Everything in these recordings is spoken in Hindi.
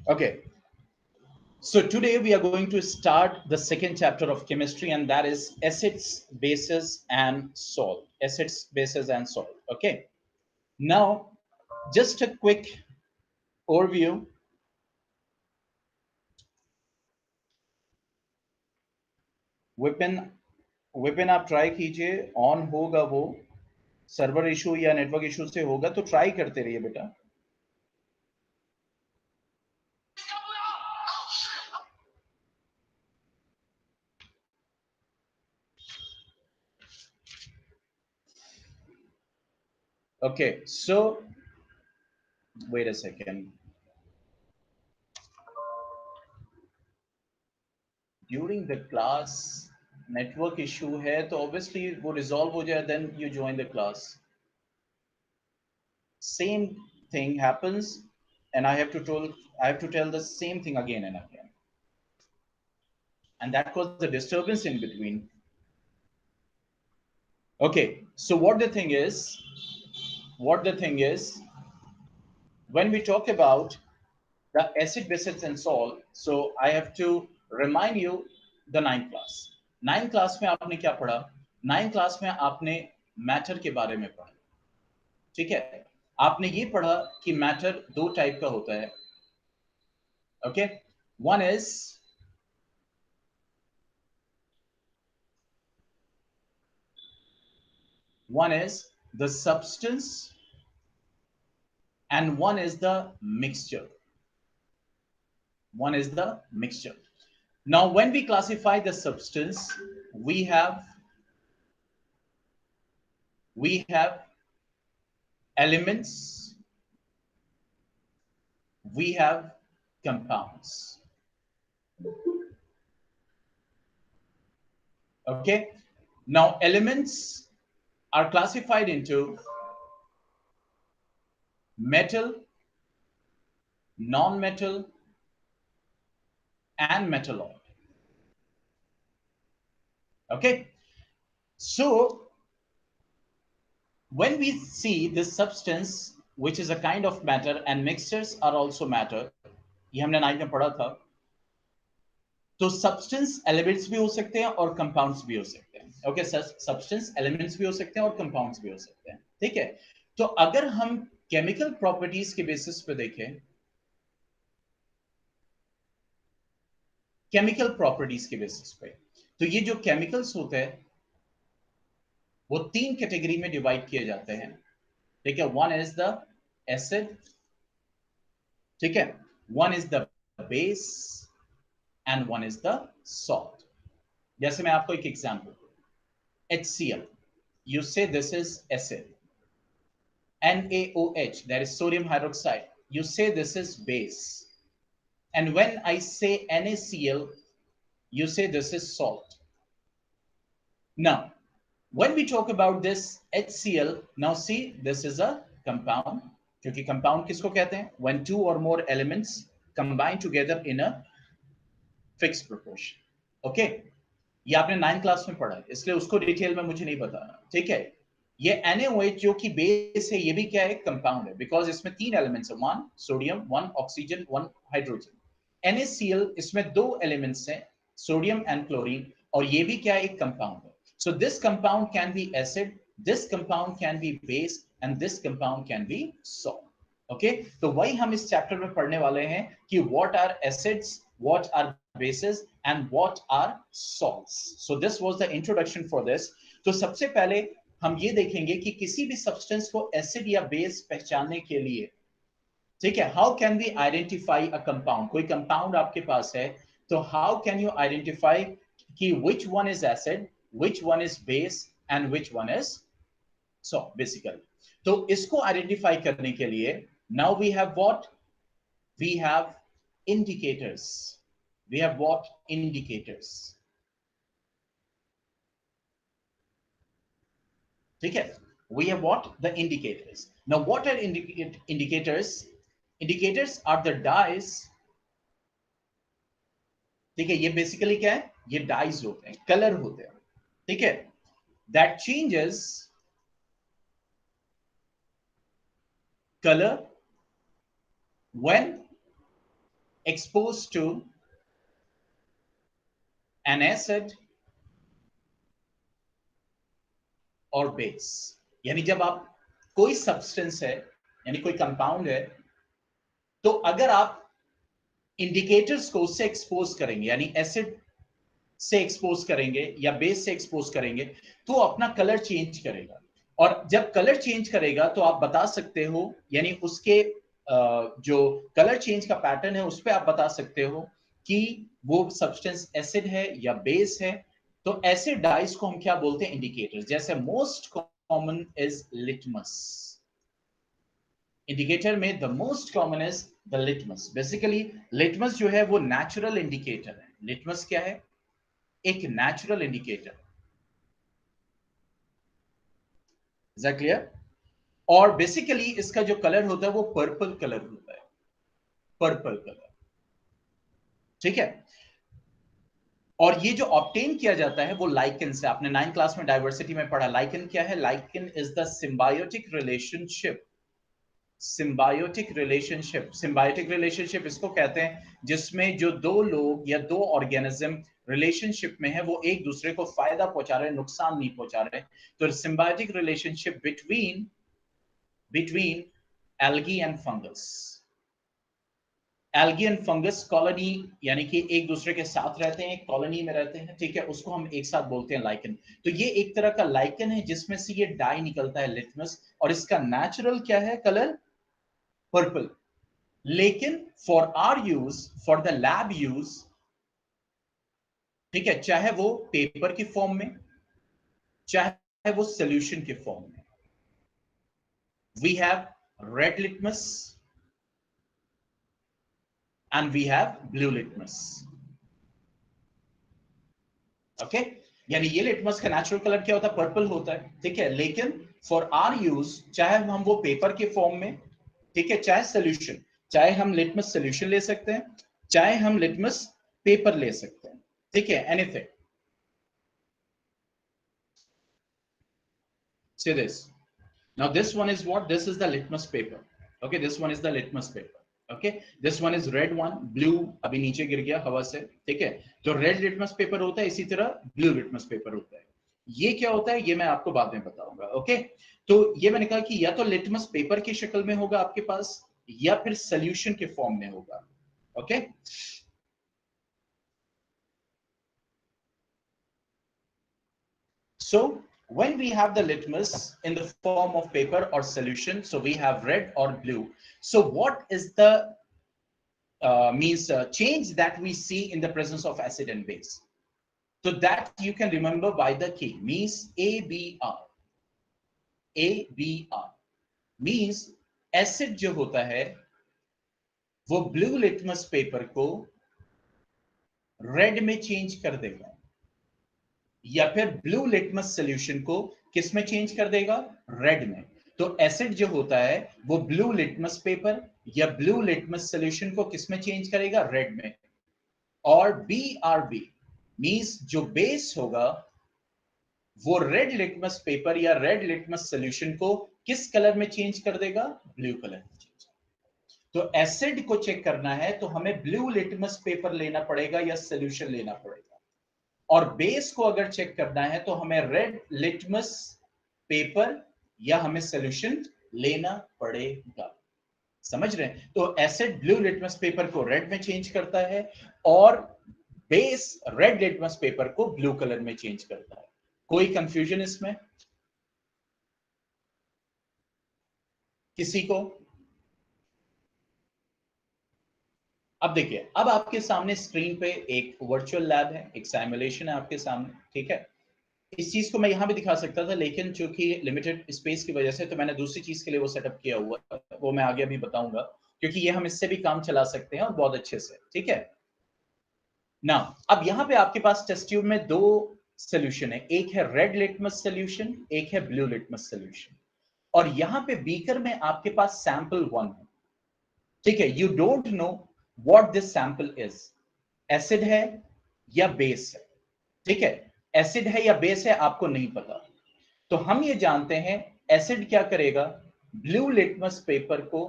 Okay, so today we are going to start the second chapter of chemistry, and that is acids, bases, and salt. Acids, bases, and salt. Okay, now just a quick overview. Vipin Vipin आप ट्राई कीजिए, ऑन होगा वो, सर्वर इशू या नेटवर्क इशू से होगा तो ट्राई करते रहिए बेटा. Okay, so wait a second. During the class network issue है तो obviously वो resolve हो जाए, then you join the class. Same thing happens, and I have to tell the same thing again and again, and that caused the disturbance in between. Okay, so what the thing is, when we talk about the acid, bases, and salt, so I have to remind you the ninth class. Ninth class में आपने क्या पढ़ा? Ninth class में आपने मैटर के बारे में पढ़ा. ठीक है, आपने ये पढ़ा कि मैटर दो टाइप का होता है. Okay, one is the substance and one is the mixture. Now when we classify the substance, we have elements, we have compounds. Okay, now elements are classified into metal, non-metal, and metalloid. Okay, so when we see this substance which is a kind of matter and mixtures are also matter, ये हमने नाइन्थ में पढ़ा था. तो सब्सटेंस एलिमेंट्स भी हो सकते हैं और कंपाउंड्स भी हो सकते हैं. ओके, सब्सटेंस एलिमेंट्स भी हो सकते हैं और कंपाउंड्स भी हो सकते हैं. ठीक है, तो अगर हम केमिकल प्रॉपर्टीज के बेसिस पे देखें, केमिकल प्रॉपर्टीज के बेसिस पे, तो ये जो केमिकल्स होते हैं वो तीन कैटेगरी में डिवाइड किए जाते हैं. ठीक है, वन इज द एसिड, ठीक है, one is the base and one is the salt. जैसे मैं आपको एक example, HCl, you say this is acid. NaOH, that is sodium hydroxide, you say this is base. And when I say NaCl, you say this is salt. Now when we talk about this HCl, now see, this is a compound. क्योंकि compound किसको कहते हैं? When two or more elements combine together in a fixed proportion. Okay, ये आपने 9th क्लास में पढ़ा है, इसलिए उसको डिटेल में मुझे नहीं बताना. ठीक है, ये NaOH जो कि बेस है, ये भी क्या है? कंपाउंड है, बिकॉज इसमें तीन एलिमेंट्स है, one sodium, one oxygen, one hydrogen. NaCl इसमें दो एलिमेंट्स हैं, सोडियम एंड क्लोरीन, और ये भी क्या है? एक कंपाउंड है. So this compound can be acid, this compound can be base, and this compound can be salt. Okay, तो वही हम इस चैप्टर में पढ़ने वाले हैं कि what are acids, what are bases, and what are salts. So this was the introduction for this. तो सबसे पहले हम ये देखेंगे कि किसी भी सब्सटेंस को एसिड या बेस पहचानने के लिए, ठीक है, how can we identify a compound. कोई कंपाउंड आपके पास है, तो हाउ कैन यू आइडेंटिफाई कि which one is acid, which one is base, and which one is salt, basically. तो इसको आइडेंटिफाई करने के लिए, now we have what? We have indicators. We have what? Indicators. ठीक है, we have what? The indicators. Now what are indicators? Indicators are the dyes. ठीक है, ये बेसिकली क्या है? ये डाइज होते हैं, कलर होते हैं. ठीक है, that changes color when exposed to an acid or base। यानी जब आप कोई सब्सटेंस है यानी कोई कंपाउंड है, तो अगर आप इंडिकेटर्स को उससे एक्सपोज करेंगे, यानी एसिड से एक्सपोज करेंगे या बेस से एक्सपोज करेंगे, तो अपना कलर चेंज करेगा। और जब कलर चेंज करेगा तो आप बता सकते हो, यानी उसके जो कलर चेंज का पैटर्न है उस पर आप बता सकते हो कि वो सब्सटेंस एसिड है या बेस है। तो ऐसे डाइस को हम क्या बोलते हैं? इंडिकेटर्स। जैसे most common is litmus. Indicator में the most common is the litmus. Basically litmus जो है वो नेचुरल इंडिकेटर है। लिटमस क्या है? एक natural indicator. Is that clear? और बेसिकली इसका जो कलर होता है वो पर्पल कलर होता है, पर्पल कलर। ठीक है। और ये जो ऑब्टेन किया जाता है वो लाइकेन से। आपने 9th क्लास में डाइवर्सिटी में पढ़ा। लाइकेन क्या है? Lichen is the symbiotic relationship. Symbiotic relationship, symbiotic relationship इसको कहते हैं जिसमें जो दो लोग या दो ऑर्गेनिज्म रिलेशनशिप में है वो एक दूसरे को फायदा पहुंचा रहे हैं, नुकसान नहीं पहुंचा रहे। तो symbiotic relationship between algae and fungus. Algae and fungus colony, यानी कि एक दूसरे के साथ रहते हैं, कॉलोनी में रहते हैं, ठीक है, उसको हम एक साथ बोलते हैं लाइकन। तो ये एक तरह का लाइकन है जिसमें से ये डाई निकलता है, लिटमस, और इसका नेचुरल क्या है? Colour purple. लेकिन for our use, for the lab use, ठीक है, चाहे वो पेपर की फॉर्म में, चाहे वो सोल्यूशन के फॉर्म में, we have red litmus and we have blue litmus। Okay यानी ये लिटमस का नेचुरल कलर क्या होता है? पर्पल होता है, ठीक है। लेकिन फॉर आर यूज, चाहे हम वो पेपर के फॉर्म में, ठीक है, चाहे सोल्यूशन, चाहे हम लिटमस सोल्यूशन ले सकते हैं, चाहे हम लिटमस पेपर ले सकते हैं, ठीक है, anything. See this. Now this one is what? This is the litmus paper. Okay, this one is the litmus paper. Okay, this one is red one, blue अभी नीचे गिर गया हवा से, ठीक है। तो रेड लिटमस पेपर होता है, इसी तरह ब्लू लिटमस पेपर होता है। ये क्या होता है ये मैं आपको बाद में बताऊंगा। ओके, तो ये मैंने कहा कि या तो लिटमस पेपर की शक्ल में होगा आपके पास, या फिर सोल्यूशन के फॉर्म में होगा। Okay, so when we have the litmus in the form of paper or solution, so we have red or blue. So what is the change that we see in the presence of acid and base? So that you can remember by the key, means ABR। ABR means acid जो होता है वो ब्लू लिटमस पेपर को रेड में चेंज कर देगा, या फिर ब्लू लिटमस सॉल्यूशन को किस में चेंज कर देगा? रेड में। तो एसिड जो होता है वो ब्लू लिटमस पेपर या ब्लू लिटमस सॉल्यूशन को किस में चेंज करेगा? रेड में। और BRB मींस जो बेस होगा वो रेड लिटमस पेपर या रेड लिटमस सॉल्यूशन को किस कलर में चेंज कर देगा? ब्लू कलर में चेंज। तो एसिड को चेक करना है तो हमें ब्लू लिटमस पेपर लेना पड़ेगा या सॉल्यूशन लेना पड़ेगा। और बेस को अगर चेक करना है तो हमें रेड लिटमस पेपर या हमें सॉल्यूशन लेना पड़ेगा। समझ रहे हैं? तो एसिड ब्लू लिटमस पेपर को रेड में चेंज करता है और बेस रेड लिटमस पेपर को ब्लू कलर में चेंज करता है। कोई कंफ्यूजन इसमें किसी को? अब देखिए, अब आपके सामने स्क्रीन पे एक वर्चुअल लैब है, एक सिमुलेशन है आपके सामने, ठीक है। इस चीज को मैं यहां भी दिखा सकता था, लेकिन चूंकि लिमिटेड स्पेस की वजह से तो मैंने दूसरी चीज के लिए वो सेटअप किया हुआ है, वो मैं आगे अभी बताऊंगा, क्योंकि ये हम इससे भी काम चला सकते हैं और बहुत अच्छे से, ठीक है ना। अब यहां पे आपके पास टेस्ट ट्यूब में दो सोल्यूशन है, एक है रेड लिटमस सोल्यूशन, एक है ब्लू लिटमस सोल्यूशन। और यहां पे बीकर में आपके पास सैंपल 1 है, ठीक है। You don't know what this sample is, acid है या बेस है, ठीक है। एसिड है या बेस है आपको नहीं पता। तो हम ये जानते हैं एसिड क्या करेगा? ब्लू लिटमस पेपर को,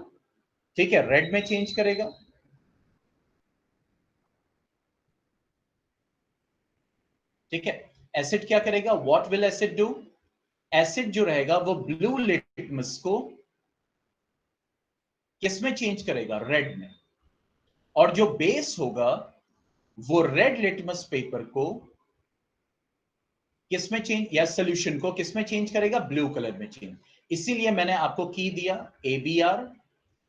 ठीक है, रेड में चेंज करेगा, ठीक है, एसिड क्या करेगा, what will acid do, acid जो रहेगा वो ब्लू लिटमस को किसमें चेंज करेगा, रेड में, और जो बेस होगा वो रेड लिटमस पेपर को किसमें चेंज, या सोल्यूशन को किसमें चेंज करेगा, ब्लू कलर में चेंज। इसीलिए मैंने आपको की दिया ABR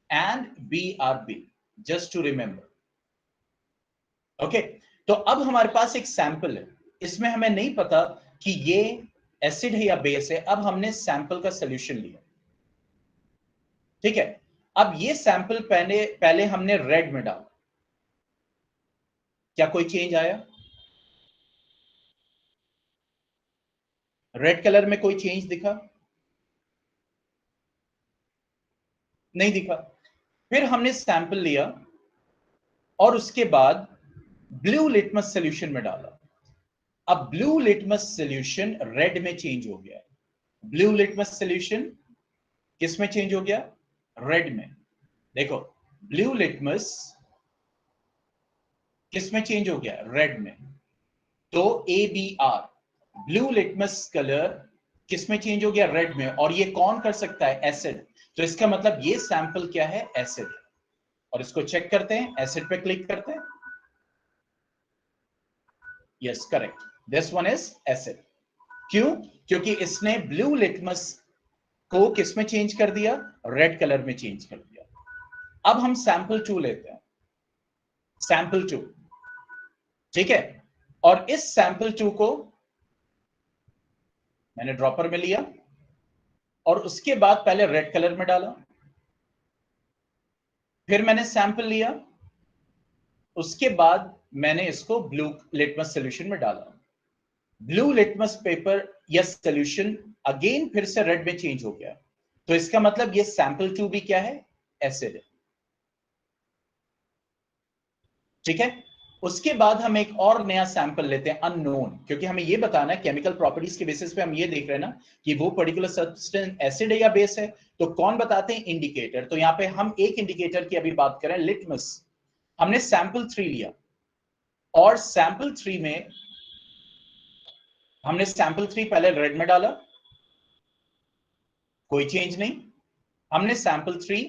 and BRB, just to remember. Okay, तो अब हमारे पास एक सैंपल है, इसमें हमें नहीं पता कि ये एसिड है या बेस है। अब हमने सैंपल का सोल्यूशन लिया, ठीक है, अब ये सैंपल पहले पहले हमने रेड में डाला, क्या कोई चेंज आया, रेड कलर में कोई चेंज दिखा, नहीं दिखा। फिर हमने सैंपल लिया और उसके बाद ब्लू लिटमस सॉल्यूशन में डाला। अब ब्लू लिटमस सॉल्यूशन रेड में चेंज हो गया, ब्लू लिटमस सॉल्यूशन किस में चेंज हो गया, रेड में। देखो, ब्लू लिटमस किस में चेंज हो गया, रेड में। तो ABR, ब्लू लिटमस कलर किस में चेंज हो गया, रेड में। और ये कौन कर सकता है, एसिड। तो इसका मतलब ये सैंपल क्या है, एसिड। और इसको चेक करते हैं, एसिड पे क्लिक करते हैं, yes correct, this one is acid. क्यों, क्योंकि इसने ब्लू लिटमस को किस में चेंज कर दिया, रेड कलर में चेंज कर दिया। अब हम सैंपल 2 लेते हैं, सैंपल 2, ठीक है, और इस सैंपल 2 को मैंने ड्रॉपर में लिया और उसके बाद पहले रेड कलर में डाला, फिर मैंने सैंपल लिया, उसके बाद मैंने इसको ब्लू लिटमस सॉल्यूशन में डाला। ब्लू लिटमस पेपर या सॉल्यूशन अगेन फिर से रेड में चेंज हो गया। तो इसका मतलब ये सैंपल 2 भी क्या है, एसिड है, ठीक है। उसके बाद हम एक और नया सैंपल लेते हैं, अननोन, क्योंकि हमें ये बताना है केमिकल प्रॉपर्टीज के बेसिस पे हम ये देख रहे हैं ना कि वो पर्टिकुलर सब्सटेंस एसिड है या बेस है। तो कौन बताते हैं, इंडिकेटर। तो यहां पे हम एक इंडिकेटर की अभी बात करें, लिटमस। हमने सैंपल 3 लिया और सैंपल 3 में हमने सैंपल 3 पहले रेड में डाला, कोई चेंज नहीं। हमने सैंपल 3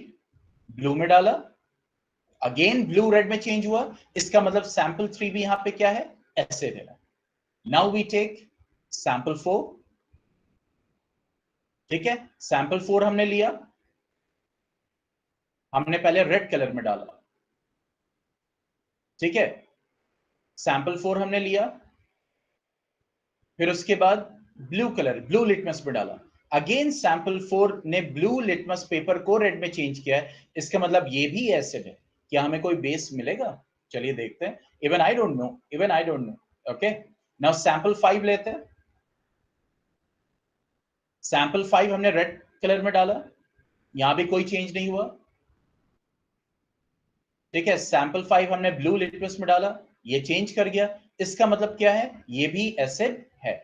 ब्लू में डाला, अगेन ब्लू रेड में चेंज हुआ। इसका मतलब सैंपल 3 भी यहां पे क्या है, एसिड है। नाउ वी टेक सैंपल 4, ठीक है, सैंपल 4 हमने लिया, हमने पहले रेड कलर में डाला, ठीक है, सैंपल 4 हमने लिया, फिर उसके बाद ब्लू कलर, ब्लू लिटमस में डाला। अगेन सैंपल 4 ने ब्लू लिटमस पेपर को रेड में चेंज किया है। इसका मतलब ये भी एसिड है। क्या हमें कोई बेस मिलेगा, चलिए देखते हैं। Even I don't know, even I don't know. Okay, now sample 5 लेते हैं। सैंपल 5 हमने रेड कलर में डाला, यहां भी कोई चेंज नहीं हुआ, ठीक है। सैंपल 5 हमने ब्लू लिटमस में डाला, ये चेंज कर गया। इसका मतलब क्या है, ये भी एसिड है।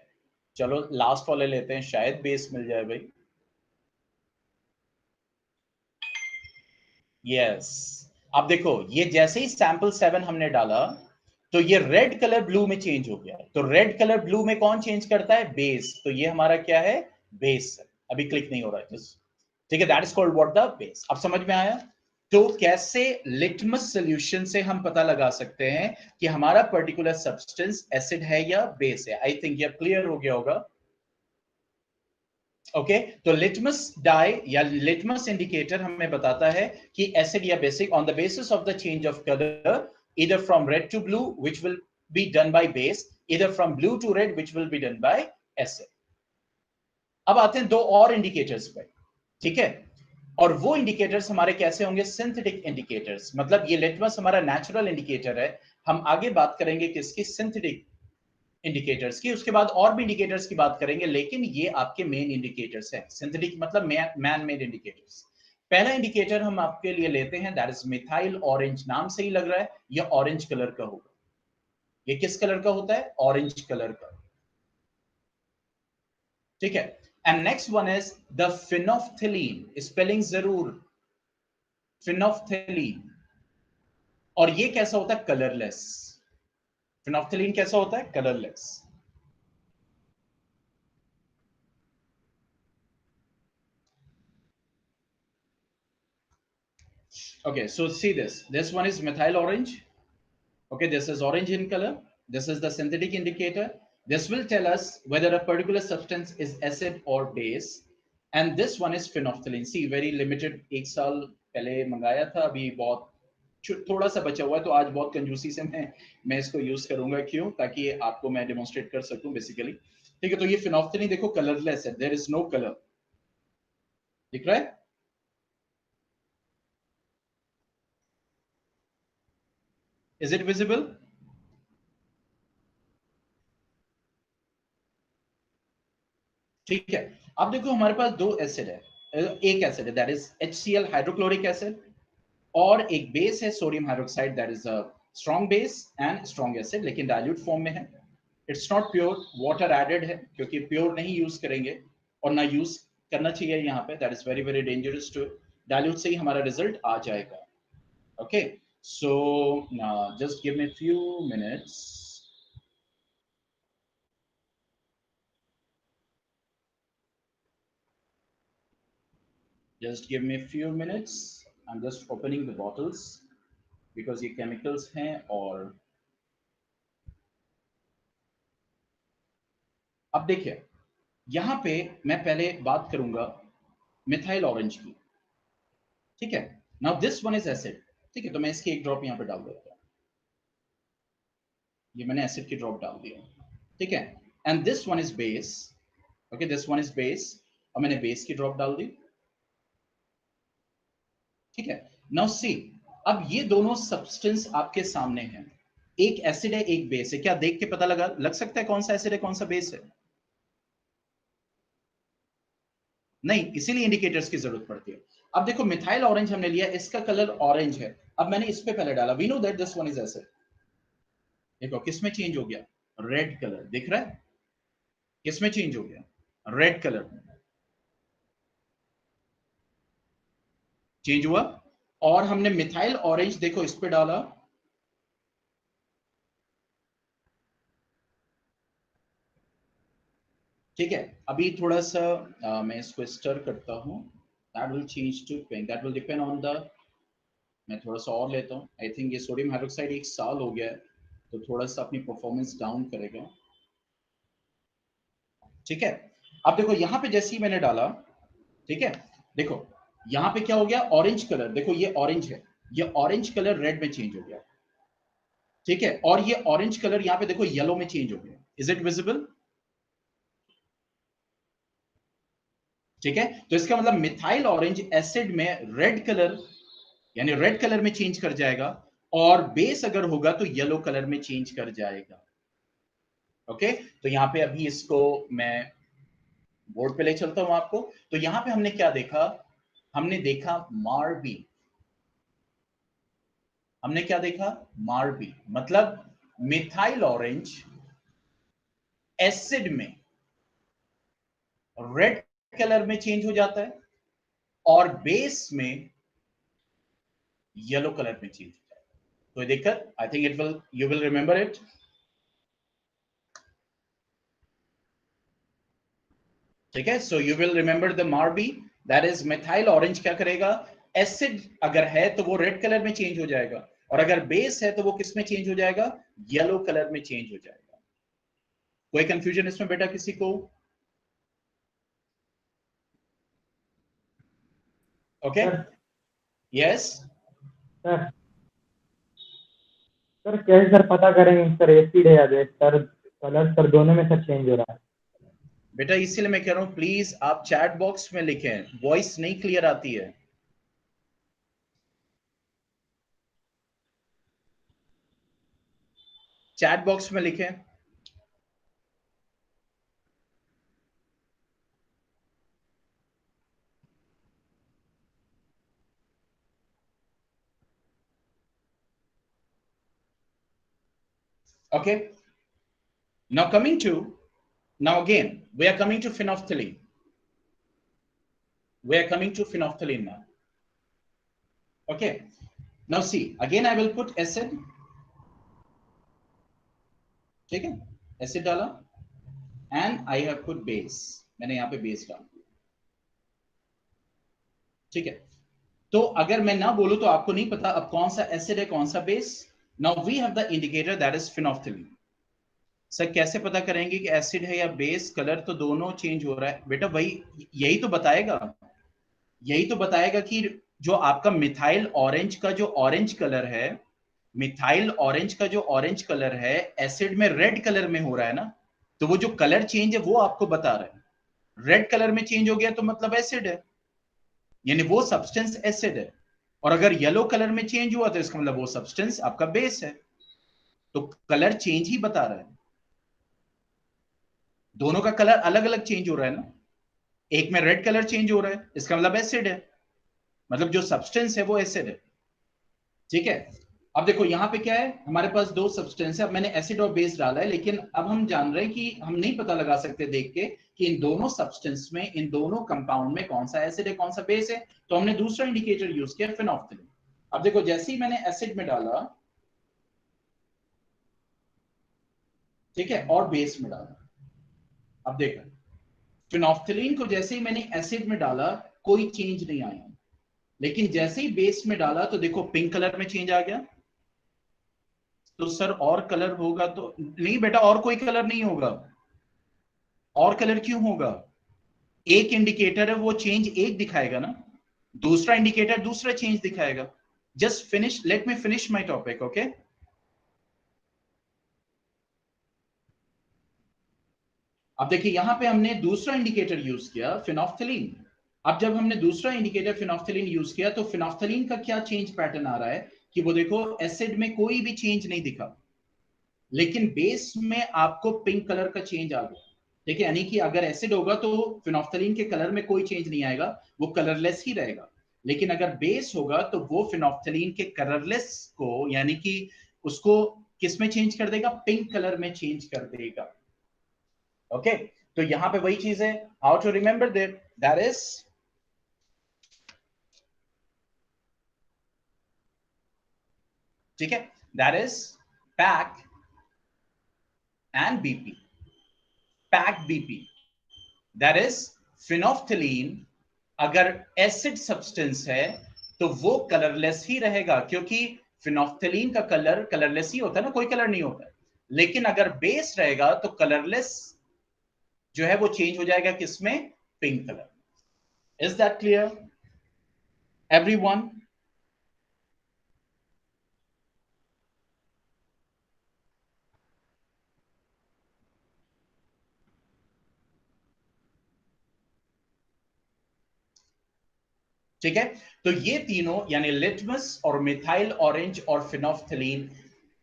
चलो लास्ट वाले लेते हैं, शायद बेस मिल जाए भाई। यस, अब देखो, ये जैसे ही सैंपल 7 हमने डाला तो ये रेड कलर ब्लू में चेंज हो गया। तो रेड कलर ब्लू में कौन चेंज करता है, बेस। तो ये हमारा क्या है, बेस है। अभी क्लिक नहीं हो रहा है, ठीक है, that is called what, the base. अब समझ में आया। तो कैसे लिटमस सॉल्यूशन से हम पता लगा सकते हैं कि हमारा पर्टिकुलर सब्सटेंस एसिड है या बेस है। आई थिंक ये क्लियर हो गया होगा। ओके, तो लिटमस डाई या लिटमस इंडिकेटर हमें बताता है कि एसिड या basic on the basis of the change of colour, either from red to blue which will be done by base, either from blue to red which will be done by acid। अब आते हैं दो और इंडिकेटर्स पे, ठीक है। और वो इंडिकेटर्स हमारे कैसे होंगे, सिंथेटिक इंडिकेटर्स। मतलब ये लिटमस हमारा नेचुरल इंडिकेटर है, हम आगे बात करेंगे किसकी, सिंथेटिक इंडिकेटर्स की। उसके बाद और भी इंडिकेटर्स की बात करेंगे, लेकिन ये आपके मेन इंडिकेटर्स हैं। सिंथेटिक मतलब मैन मेड इंडिकेटर्स। पहला इंडिकेटर हम आपके लिए लेते हैं, दैट इज मिथाइल ऑरेंज। नाम से ही लग रहा है ये ऑरेंज कलर का होगा। ये किस कलर का होता है, ऑरेंज कलर का, ठीक है। And next one is the phenolphthalein, spelling जरूर, फिनोफ्थिलीन। और ये कैसा होता है, कलरलेस। फिनोफ्थिलीन कैसा होता है, colourless. Okay, so see this. This one is methyl orange. Okay, this is orange in color. This is the synthetic indicator. This will tell us whether a particular substance is acid or base. And this one is phenolphthalein. See, very limited. एक साल पहले मंगाया था, अभी बहुत थोड़ा सा बचा हुआ है, तो आज बहुत कंजूसी से मैं इसको यूज करूंगा। क्यों? ताकि आपको मैं डेमोन्स्ट्रेट कर सकूं बेसिकली। ठीक है, तो ये phenolphthalein देखो कलरलेस है, देयर इज नो कलर, दिख रहा है? Is it visible? ठीक है, अब देखो हमारे पास दो एसिड है, एक एसिड है that is HCl hydrochloric acid, और एक बेस है sodium hydroxide that is a strong base and strong acid, लेकिन डाइल्यूट फॉर्म में है। It's not pure, water added है, क्योंकि प्योर नहीं यूज करेंगे और ना यूज करना चाहिए यहाँ पे, that is very very dangerous too. Dilute से ही हमारा रिजल्ट आ जाएगा। Okay, so just give me few minutes. Just give me a few minutes. I'm just opening the bottles because ये chemicals हैं। और अब देखिए, यहाँ पे मैं पहले बात करूंगा मिथाइल ऑरेंज की। ठीक है, now this one is acid. ठीक है, तो मैं इसकी एक ड्रॉप यहाँ पे डाल देता हूँ। ये मैंने एसिड की ड्रॉप डाल दिया। ठीक है, and this one is base. Okay, this one is base, और मैंने बेस की ड्रॉप डाल दी। ठीक है, नाउ सी, अब ये दोनों सब्सटेंस आपके सामने हैं, एक एसिड है एक बेस है। क्या देख के पता लग सकता है कौन सा एसिड है कौन सा बेस है? नहीं, इसीलिए इंडिकेटर्स की जरूरत पड़ती है। अब देखो मिथाइल ऑरेंज हमने लिया, इसका कलर ऑरेंज है। अब मैंने इस पे पहले डाला, we know that this one is acid. देखो किस में चेंज हो गया? रेड कलर दिख रहा है? किस में चेंज हो गया? रेड कलर में चेंज हुआ। और हमने मिथाइल ऑरेंज देखो इस पे डाला, ठीक है। अभी थोड़ा सा मैं इसको स्टर करता हूं, that will change to pink, that will depend on the. मैं थोड़ा सा और लेता हूं, आई थिंक ये सोडियम हाइड्रोक्साइड एक साल हो गया है, तो थोड़ा सा अपनी परफॉर्मेंस डाउन करेगा। ठीक है, अब देखो यहां पे जैसे ही मैंने डाला, ठीक है, देखो यहां पे क्या हो गया? ऑरेंज कलर, देखो ये ऑरेंज है, ये ऑरेंज कलर रेड में चेंज हो गया। ठीक है, और ये ऑरेंज कलर यहां पे देखो येलो में चेंज हो गया। Is it visible? ठीक है, तो इसका मतलब मिथाइल ऑरेंज एसिड में रेड कलर, यानी रेड कलर में चेंज कर जाएगा, और बेस अगर होगा तो येलो कलर में चेंज कर जाएगा। ओके, तो यहां पे अभी इसको मैं बोर्ड पे ले चलता हूं आपको। तो यहां पे हमने क्या देखा? हमने देखा मार्बी। हमने क्या देखा? मार्बी मतलब मिथाइल ऑरेंज एसिड में रेड कलर में चेंज हो जाता है, और बेस में येलो कलर में चेंज हो जाता है। कोई दिक्कत? I think it will, you will remember it. ठीक है, so you will remember the मार्बी, दैट इज मिथाइल ऑरेंज क्या करेगा? एसिड अगर है तो वो रेड कलर में चेंज हो जाएगा, और अगर बेस है तो वो किस में चेंज हो जाएगा? येलो कलर में चेंज हो जाएगा। कोई कंफ्यूजन इसमें बेटा किसी को? Okay, sir yes. Sir sir कैसे सर पता करेंगे सर एसिड है या बेस सर? कलर सर दोनों में सर चेंज हो रहा है। बेटा इसीलिए मैं कह रहा हूं प्लीज आप चैट बॉक्स में लिखें, वॉइस नहीं क्लियर आती है। चैट बॉक्स में लिखें। Okay, now coming to, now again we are coming to phenolphthalein. We are coming to phenolphthalein now. Okay, now see, again I will put acid। ठीक है, एसिड डाला, and I have put base, मैंने यहां पे बेस डाला। ठीक है, तो अगर मैं ना बोलूं तो आपको नहीं पता अब कौन सा एसिड है कौन सा base. Now we have the indicator that is phenolphthalein. Sir कैसे पता करेंगे कि एसिड है या बेस? कलर तो दोनों चेंज हो रहा है बेटा, वही यही तो बताएगा. यही तो बताएगा कि जो आपका मिथाइल ऑरेंज का जो ऑरेंज कलर है, मिथाइल ऑरेंज का जो ऑरेंज कलर है एसिड में रेड कलर में हो रहा है ना. तो वो जो कलर चेंज है वो आपको बता रहा है. रेड कलर में चेंज हो गया तो मतलब एसिड है, यानी वो सब्सटेंस एसिड है. और अगर येलो कलर में चेंज हुआ तो इसका मतलब वो सब्सटेंस आपका बेस है. तो कलर चेंज ही बता रहा है. दोनों का कलर अलग अलग चेंज हो रहा है ना. एक में रेड कलर चेंज हो रहा है, इसका मतलब एसिड है, मतलब जो सब्सटेंस है वो एसिड है. ठीक है. अब देखो यहां पे क्या है, हमारे पास दो सब्सटेंस है. अब मैंने एसिड और बेस डाला है, लेकिन अब हम जान रहे हैं कि हम नहीं पता लगा सकते देख के कि इन दोनों सब्सटेंस में, इन दोनों कंपाउंड में कौन सा एसिड है कौन सा बेस है. तो हमने दूसरा इंडिकेटर यूज किया, फिनोल्फथालीन. अब देखो जैसे ही मैंने एसिड में डाला, ठीक है, और बेस में डाला, अब देखो फिनोल्फथालीन को जैसे ही मैंने एसिड में डाला कोई चेंज नहीं आया, लेकिन जैसे ही बेस में डाला तो देखो पिंक कलर में चेंज आ गया. तो सर और कलर होगा तो नहीं बेटा, और कोई कलर नहीं होगा. और कलर क्यों होगा? एक इंडिकेटर है वो चेंज एक दिखाएगा ना, दूसरा इंडिकेटर दूसरा चेंज दिखाएगा. Just finish, let me finish my topic. Okay. अब देखिए यहां पे हमने दूसरा इंडिकेटर यूज किया, फिनोल्फथालीन. अब जब हमने दूसरा इंडिकेटर फिनोल्फथालीन यूज किया तो फिनोल्फथालीन का क्या चेंज पैटर्न आ रहा है कि वो देखो एसिड में कोई भी चेंज नहीं दिखा, लेकिन बेस में आपको पिंक कलर का चेंज आ गया. ठीक है, यानी कि अगर एसिड होगा तो फिनोल्फथालीन के कलर में कोई चेंज नहीं आएगा, वो कलरलेस ही रहेगा. लेकिन अगर बेस होगा तो वो फिनोल्फथालीन के कलरलेस को, यानी कि उसको किस में चेंज कर देगा? पिंक कलर में चेंज कर देगा. ओके. तो यहां पे वही चीज है, how to remember that, that is, ठीक है, that is pack and BP. Pack BP, that is phenolphthalein अगर एसिड सब्सटेंस है तो वो कलरलेस ही रहेगा, क्योंकि फिनोल्फथालीन का कलर कलरलेस ही होता है ना, कोई कलर नहीं होता. लेकिन अगर बेस रहेगा तो कलरलेस जो है वो चेंज हो जाएगा किसमें? Pink colour. Is that clear everyone? ठीक है. तो ये तीनों यानी लिटमस और मिथाइल ऑरेंज और फिनोल्फथालीन,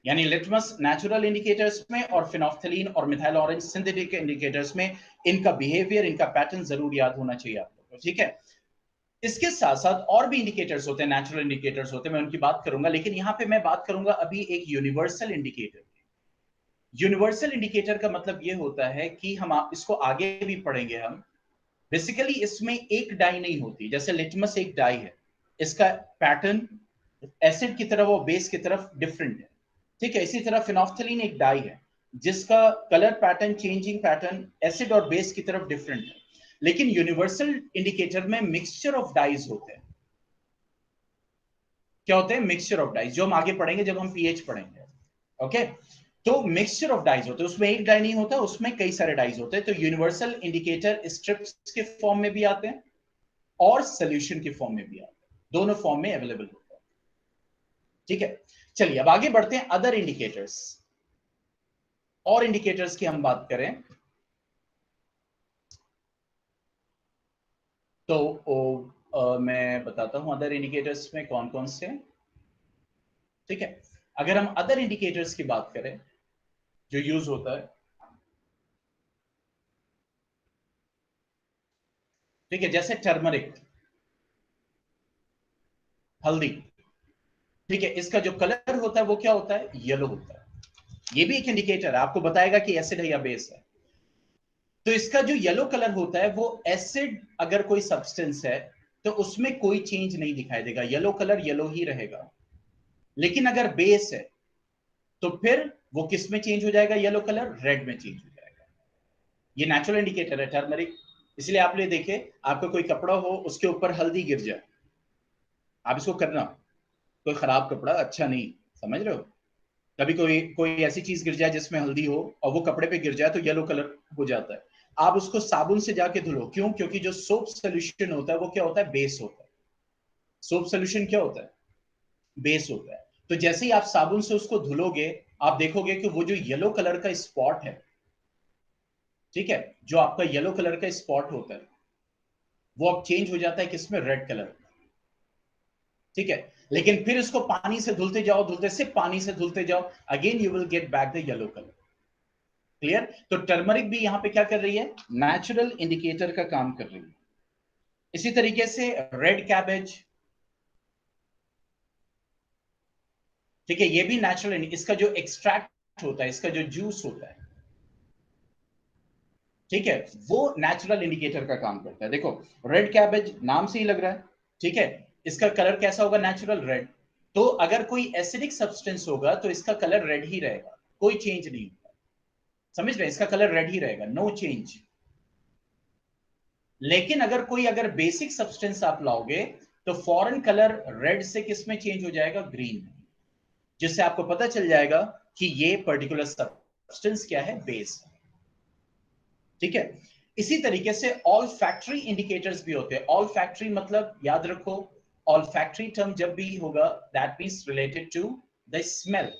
यानी लिटमस नेचुरल इंडिकेटर्स में और फिनोल्फथालीन और मिथाइल ऑरेंज सिंथेटिक इंडिकेटर्स में, इनका बिहेवियर, इनका पैटर्न जरूर याद होना चाहिए आपको. ठीक है. इसके साथ साथ और भी इंडिकेटर्स होते हैं, नेचुरल इंडिकेटर्स होते हैं, मैं उनकी बात करूंगा, लेकिन यहां पे मैं बात करूंगा अभी एक यूनिवर्सल इंडिकेटर. यूनिवर्सल इंडिकेटर का मतलब यह होता है कि हम इसको आगे भी पढ़ेंगे हम. बेसिकली इसमें एक डाई नहीं होती, जैसे लिटमस एक डाई है, इसका पैटर्न एसिड की तरफ और बेस की तरफ डिफरेंट है. ठीक है. इसी तरह फिनोल्फथालीन एक डाई है जिसका colour pattern, changing pattern acid और बेस की तरफ डिफरेंट है. लेकिन यूनिवर्सल इंडिकेटर में मिक्सचर ऑफ डाइज होते हैं. क्या होते हैं? मिक्सचर ऑफ डाइज, जो हम आगे पढ़ेंगे जब हम पीएच पढ़ेंगे. ओके. तो मिक्सचर ऑफ डाइज होते हैं, उसमें एक डाई नहीं होता, उसमें कई सारे डाइज होते हैं. तो यूनिवर्सल इंडिकेटर स्ट्रिप्स के फॉर्म में भी आते हैं और सोल्यूशन के फॉर्म में भी आते हैं, दोनों फॉर्म में अवेलेबल होता है. ठीक है. चलिए अब आगे बढ़ते हैं अदर इंडिकेटर्स. और इंडिकेटर्स की हम बात करें तो मैं बताता हूं अदर इंडिकेटर्स में कौन कौन से. ठीक है. अगर हम अदर इंडिकेटर्स की बात करें जो यूज होता है, ठीक है, जैसे टर्मरिक, हल्दी. ठीक है. इसका जो कलर होता है वो क्या होता है? येलो होता है. ये भी एक इंडिकेटर है, आपको बताएगा कि एसिड है या बेस है. तो इसका जो येलो कलर होता है वो एसिड अगर कोई सब्सटेंस है तो उसमें कोई चेंज नहीं दिखाई देगा, येलो कलर येलो ही रहेगा. लेकिन अगर बेस है तो फिर वो किस में चेंज हो जाएगा? येलो कलर रेड में चेंज हो जाएगा. ये नेचुरल इंडिकेटर है टर्मरिक. इसलिए आप ले देखे, आपका कोई कपड़ा हो उसके ऊपर हल्दी गिर जाए, आप इसको करना, कोई खराब कपड़ा अच्छा नहीं, समझ रहे हो? कभी कोई कोई ऐसी चीज गिर जाए जिसमें हल्दी हो और वो कपड़े पे गिर जाए तो येलो कलर हो जाता है। आप उसको साबुन से जाके धुलो, क्यों? क्योंकि जो सोप सोल्यूशन होता है वो क्या होता है? बेस होता है। सोप सोल्यूशन क्या होता है? बेस होता है। तो जैसे ही आप साबुन से उसको धुलोगे, आप देखोगे कि वो जो येलो कलर का स्पॉट है, ठीक है, जो आपका येलो कलर का स्पॉट होता है, वो अब चेंज हो जाता है किसमें? Red colour. ठीक है, लेकिन फिर इसको पानी से धुलते जाओ, धुलते, सिर्फ पानी से धुलते जाओ, again you will get back the yellow colour. Clear? तो टर्मरिक भी यहां पे क्या कर रही है? नेचुरल इंडिकेटर का काम कर रही है। इसी तरीके से रेड कैबेज, ठीक है, ये भी नेचुरल, इसका जो एक्सट्रैक्ट होता है, इसका जो जूस होता है, ठीक है, वो नेचुरल इंडिकेटर का काम करता है। देखो, रेड कैबेज नाम से ही लग रहा है, ठीक है, इसका कलर कैसा होगा? Natural red. तो अगर कोई एसिडिक सब्सटेंस होगा तो इसका कलर रेड ही रहेगा, कोई चेंज नहीं होगा। समझ रहे? इसका कलर रेड ही रहेगा, नो चेंज। लेकिन अगर बेसिक सब्सटेंस आप लाओगे तो फॉरेन कलर रेड से किस में चेंज हो जाएगा? ग्रीन, जिससे आपको पता चल जाएगा कि ये पर्टिकुलर सब्सटेंस क्या है? बेस। ठीक है, इसी तरीके से ऑल फैक्ट्री इंडिकेटर्स भी होते हैं। ऑल फैक्ट्री मतलब याद रखो, ऑल फैक्ट्री टर्म जब भी होगा, that means related to the smell.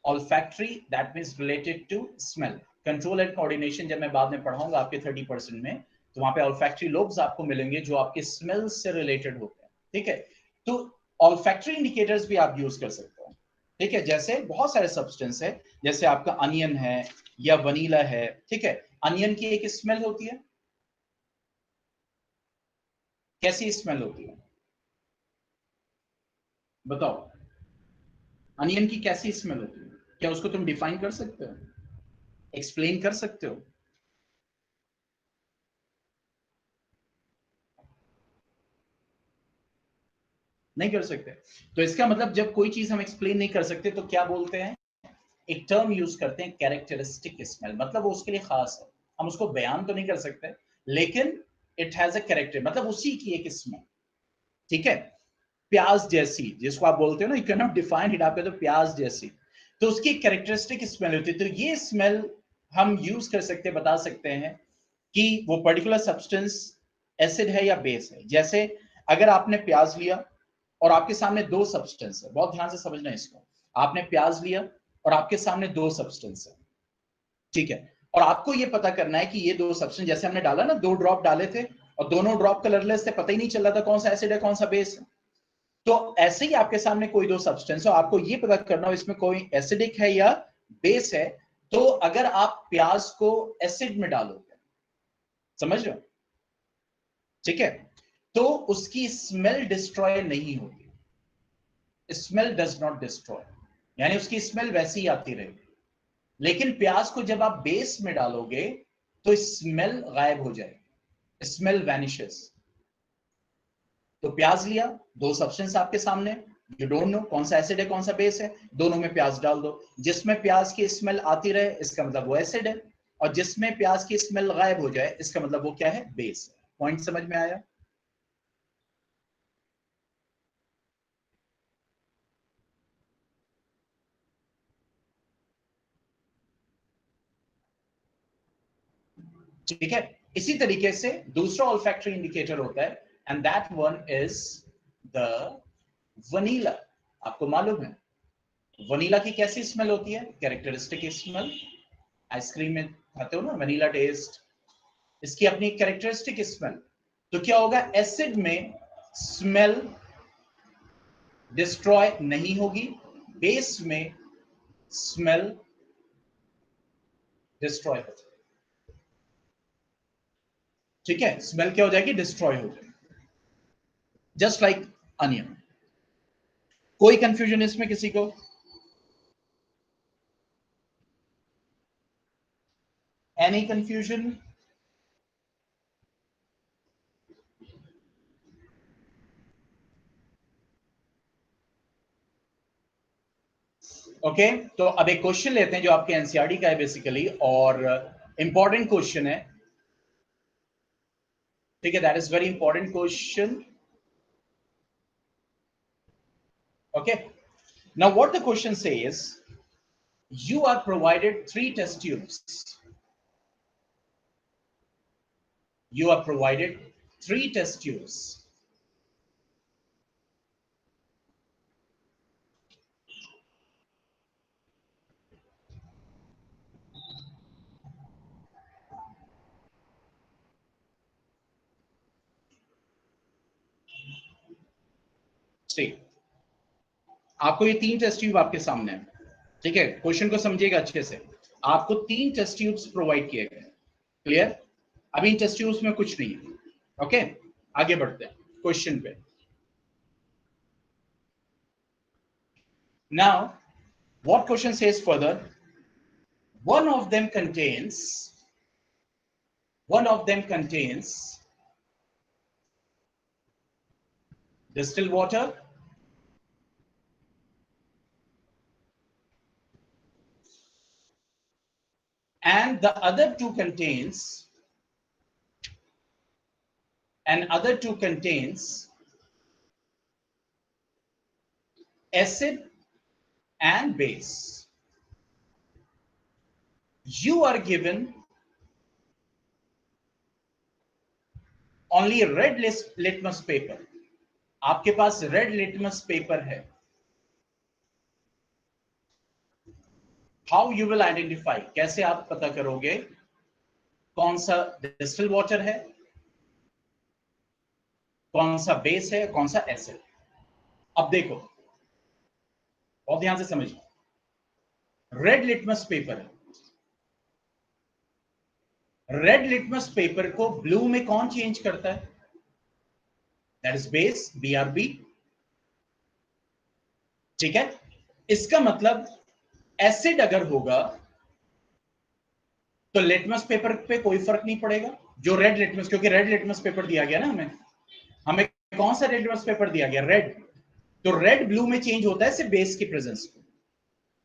Olfactory that means related to smell. Control and coordination जब मैं बाद में पढ़ाऊंगा आपके 30% में, तो वहां पे ऑल फैक्ट्री लोब्स आपको मिलेंगे जो आपके स्मेल से रिलेटेड होते हैं। ठीक है, तो ऑल फैक्ट्री इंडिकेटर्स भी आप यूज कर सकते हो। ठीक है, जैसे बहुत सारे सब्सटेंस है, जैसे आपका अनियन है या वनीला है। ठीक है, अनियन की एक स्मेल होती है, कैसी स्मेल होती है? बताओ, अनियन की कैसी स्मेल होती है? क्या उसको तुम डिफाइन कर सकते हो? एक्सप्लेन कर सकते हो? नहीं कर सकते। तो इसका मतलब जब कोई चीज हम एक्सप्लेन नहीं कर सकते तो क्या बोलते हैं? एक टर्म यूज करते हैं, कैरेक्टरिस्टिक स्मेल। मतलब वो उसके लिए खास है, हम उसको बयान तो नहीं कर सकते, लेकिन इट हैज अ कैरेक्टर, मतलब उसी की एक स्मेल। ठीक है, प्याज जैसी, जिसको आप बोलते हो ना, you can not define it, आप कहते हो प्याज जैसी, तो उसकी कैरेक्टरिस्टिक स्मेल होती है। तो ये स्मेल हम यूज कर सकते, बता सकते हैं कि वो पर्टिकुलर सब्सटेंस एसिड है या बेस है। जैसे अगर आपने प्याज लिया और आपके सामने दो सब्सटेंस है, बहुत ध्यान से समझना इसको, आपने प्याज लिया और आपके सामने दो सब्सटेंस है, ठीक है, और आपको ये पता करना है कि ये दो सब्सटेंस, जैसे हमने डाला ना, दो ड्रॉप डाले थे और दोनों ड्रॉप कलरलेस थे, पता ही नहीं चल रहा था कौन सा एसिड है कौन सा बेस है। तो ऐसे ही आपके सामने कोई दो सब्सटेंस हो, आपको ये पता करना हो इसमें कोई एसिडिक है या बेस है। तो अगर आप प्याज को एसिड में डालोगे, समझ रहे हो? ठीक है, तो उसकी स्मेल डिस्ट्रॉय नहीं होगी, स्मेल डज नॉट डिस्ट्रॉय, यानी उसकी स्मेल वैसी ही आती रहेगी। लेकिन प्याज को जब आप बेस में डालोगे तो स्मेल गायब हो जाएगी, स्मेल वैनिशेस। तो प्याज लिया, दो सब्सटेंस आपके सामने, यू डोंट नो कौन सा एसिड है कौन सा बेस है, दोनों में प्याज डाल दो। जिसमें प्याज की स्मेल आती रहे इसका मतलब वो एसिड है, और जिसमें प्याज की स्मेल गायब हो जाए इसका मतलब वो क्या है? बेस है। पॉइंट समझ में आया? ठीक है, इसी तरीके से दूसरा ऑल्फैक्टरी इंडिकेटर होता है, and that one is the vanilla. आपको मालूम है वनीला की कैसी स्मेल होती है? Characteristic smell. आइसक्रीम में खाते हो ना, वनीला टेस्ट, इसकी अपनी कैरेक्टरिस्टिक स्मेल। तो क्या होगा? एसिड में स्मेल डिस्ट्रॉय नहीं होगी, बेस में स्मेल डिस्ट्रॉय हो जाएगी। ठीक है, स्मेल क्या हो जाएगी? डिस्ट्रॉय हो जाएगी, जस्ट लाइक अनियन। कोई कंफ्यूजन इसमें किसी को? Any confusion? ओके, तो अब एक क्वेश्चन लेते हैं जो आपके एनसीईआरटी का है बेसिकली, और इंपॉर्टेंट क्वेश्चन है। ठीक है, that is very important question. Okay. Now what the question says, you are provided 3 test tubes. You are provided 3 test tubes. See, आपको ये 3 टेस्ट ट्यूब आपके सामने है, ठीक है? क्वेश्चन को समझिएगा अच्छे से। आपको 3 टेस्ट ट्यूब्स प्रोवाइड किए गए, क्लियर? अभी इन टेस्ट ट्यूब्स में कुछ नहीं है, ओके? आगे बढ़ते हैं क्वेश्चन पे। Now, what question says further? One of them contains distilled water, and the other two contains acid and base. You are given only red litmus paper. आपके पास रेड लिटमस पेपर है. हाउ यू विल आइडेंटिफाई, कैसे आप पता करोगे कौन सा डिस्टिल वाटर है, कौन सा बेस है, कौन सा एसिड? अब देखो, बहुत ध्यान से समझिए. रेड लिटमस पेपर है. रेड लिटमस पेपर को ब्लू में कौन चेंज करता है? That is base, BRB. ठीक है, इसका मतलब एसिड अगर होगा तो लिटमस पेपर पे कोई फर्क नहीं पड़ेगा. जो रेड लिटमस, क्योंकि रेड लिटमस पेपर दिया गया ना हमें कौन सा रेड लिटमस पेपर दिया गया? रेड. तो रेड ब्लू में चेंज होता है सिर्फ बेस की प्रेजेंस में.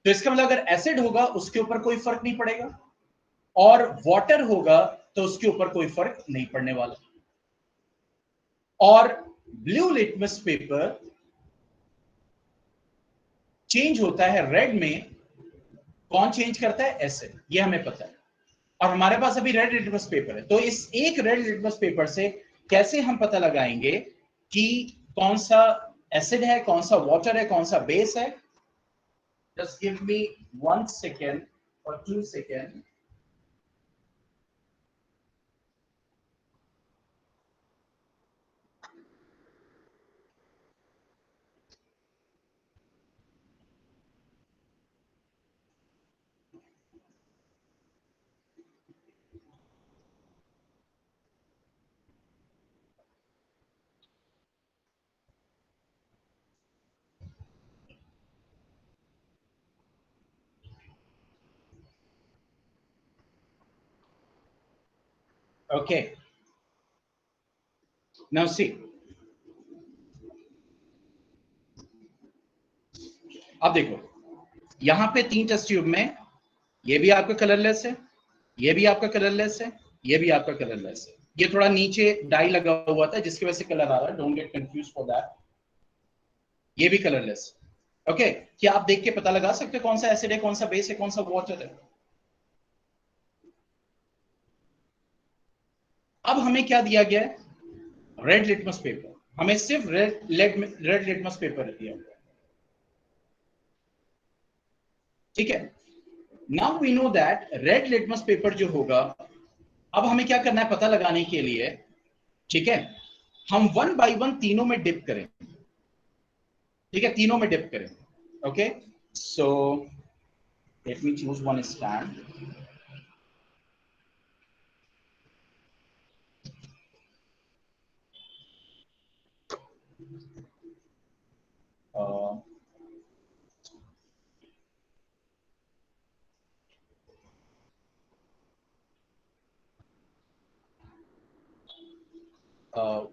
तो इसका मतलब अगर एसिड होगा उसके ऊपर कोई फर्क नहीं पड़ेगा, और वाटर होगा तो उसके ऊपर कोई फर्क नहीं पड़ने वाला. और ब्लू लिटमस पेपर चेंज होता है रेड में. कौन चेंज करता है? एसिड. ये हमें पता है. और हमारे पास अभी रेड लिटमस पेपर है, तो इस एक रेड लिटमस पेपर से कैसे हम पता लगाएंगे कि कौन सा एसिड है, कौन सा वाटर है, कौन सा बेस है? जस्ट गिव मी 1 सेकेंड और 2 सेकेंड. Okay, now see. अब देखो, यहां पे 3 टेस्ट ट्यूब में ये भी आपका कलरलेस है, ये भी आपका कलरलेस है, ये भी आपका कलरलेस है. ये थोड़ा नीचे डाई लगा हुआ था जिसकी वजह से कलर आ रहा है. Don't get confuse for that. ये भी कलरलेस. ओके, क्या आप देख के पता लगा सकते हैं कौन सा एसिड है, कौन सा बेस है, कौन सा वाटर है? अब हमें क्या दिया गया है? Red litmus paper. हमें सिर्फ रेड लिटमस पेपर दिया गया. ठीक है, now we know that red litmus paper जो होगा, अब हमें क्या करना है पता लगाने के लिए? ठीक है, हम 1 बाय 1 तीनों में डिप करें. ठीक है, तीनों में डिप करें. Okay, so let me choose one stand.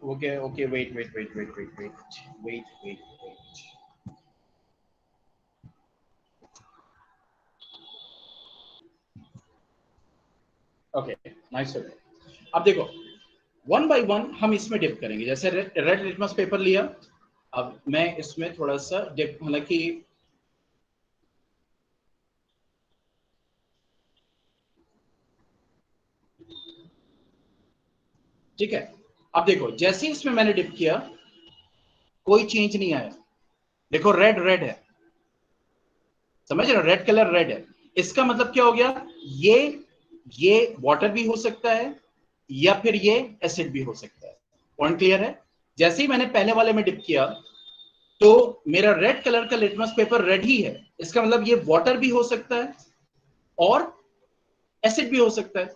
Okay, wait. Okay, nice. अब देखो, 1 बाय 1 हम इसमें डिप करेंगे. जैसे रेड लिटमस पेपर लिया, अब मैं इसमें थोड़ा सा हालांकि ठीक है, अब देखो जैसे ही इसमें मैंने डिप किया कोई चेंज नहीं आया। देखो रेड रेड है, समझ रहे हो, रेड कलर रेड है। इसका मतलब क्या हो गया, ये ये वाटर भी हो सकता है या फिर ये एसिड भी हो सकता है। पॉइंट क्लियर है। जैसे ही मैंने पहले वाले में डिप किया तो मेरा रेड कलर का लिटमस पेपर रेड ही है, इसका मतलब ये वाटर भी हो सकता है और एसिड भी हो सकता है।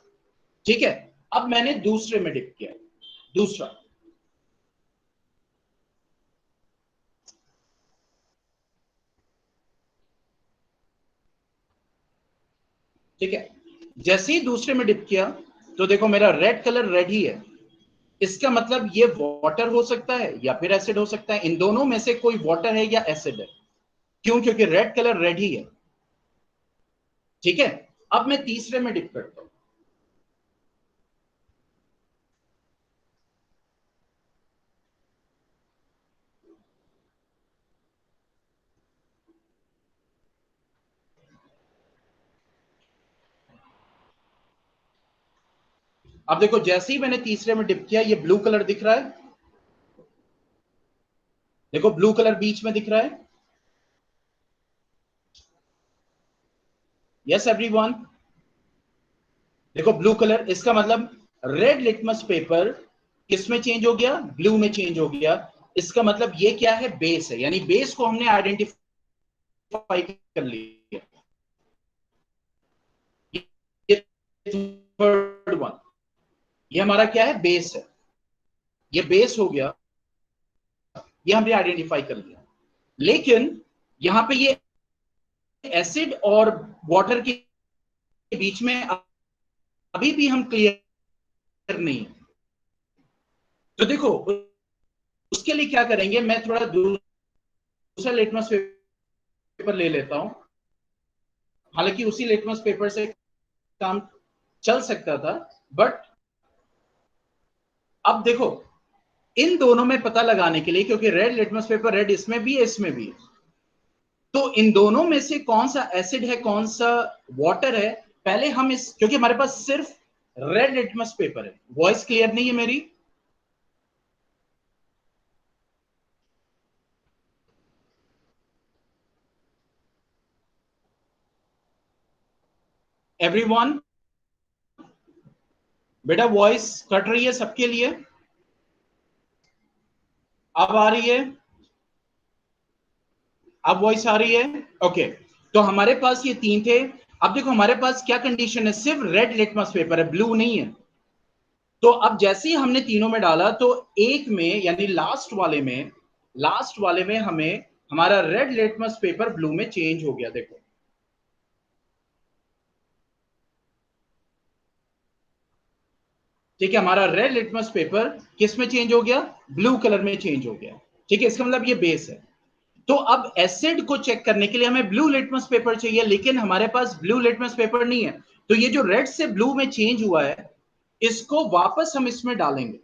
ठीक है, अब मैंने दूसरे में डिप किया, दूसरा, ठीक है, जैसे ही दूसरे में डिप किया तो देखो मेरा रेड कलर रेड ही है, इसका मतलब ये वाटर हो सकता है या फिर एसिड हो सकता है। इन दोनों में से कोई वाटर है या एसिड है। क्यों? क्योंकि रेड कलर रेड ही है। ठीक है, अब मैं तीसरे में डिप करता हूं। अब देखो जैसे ही मैंने तीसरे में डिप किया ये ब्लू कलर दिख रहा है, देखो ब्लू कलर बीच में दिख रहा है। यस एवरीवन, देखो ब्लू कलर, इसका मतलब रेड लिटमस पेपर किस में चेंज हो गया, ब्लू में चेंज हो गया। इसका मतलब ये क्या है, बेस है, यानी बेस को हमने आइडेंटिफाई कर लिया। ये थर्ड वन, ये हमारा क्या है, बेस है, ये बेस हो गया, ये हमने आइडेंटिफाई कर लिया। लेकिन यहां पे ये एसिड और वाटर के बीच में अभी भी हम क्लियर नहीं है। तो देखो उसके लिए क्या करेंगे, मैं थोड़ा दूसरा लिटमस पेपर ले लेता हूं। हालांकि उसी लिटमस पेपर से काम चल सकता था, बट अब देखो इन दोनों में पता लगाने के लिए, क्योंकि रेड लिटमस पेपर रेड इसमें भी है इसमें भी है, तो इन दोनों में से कौन सा एसिड है कौन सा वाटर है, पहले हम इस, क्योंकि हमारे पास सिर्फ रेड लिटमस पेपर है। वॉइस क्लियर नहीं है मेरी? एवरीवन, बेटा वॉइस कट रही है सबके लिए, अब आ रही है, अब वॉइस आ रही है? ओके, तो हमारे पास ये तीन थे। अब देखो हमारे पास क्या कंडीशन है, सिर्फ रेड लिटमस पेपर है, ब्लू नहीं है। तो अब जैसे ही हमने तीनों में डाला तो एक में यानी लास्ट वाले में हमें हमारा रेड लिटमस पेपर ब्लू में चेंज हो गया। देखो ठीक है, हमारा रेड लिटमस पेपर किस में चेंज हो गया, ब्लू कलर में चेंज हो गया। ठीक है, इसका मतलब ये बेस है। तो अब एसिड को चेक करने के लिए हमें ब्लू लिटमस पेपर चाहिए, लेकिन हमारे पास ब्लू लिटमस पेपर नहीं है। तो ये जो रेड से ब्लू में चेंज हुआ है इसको वापस हम इसमें डालेंगे।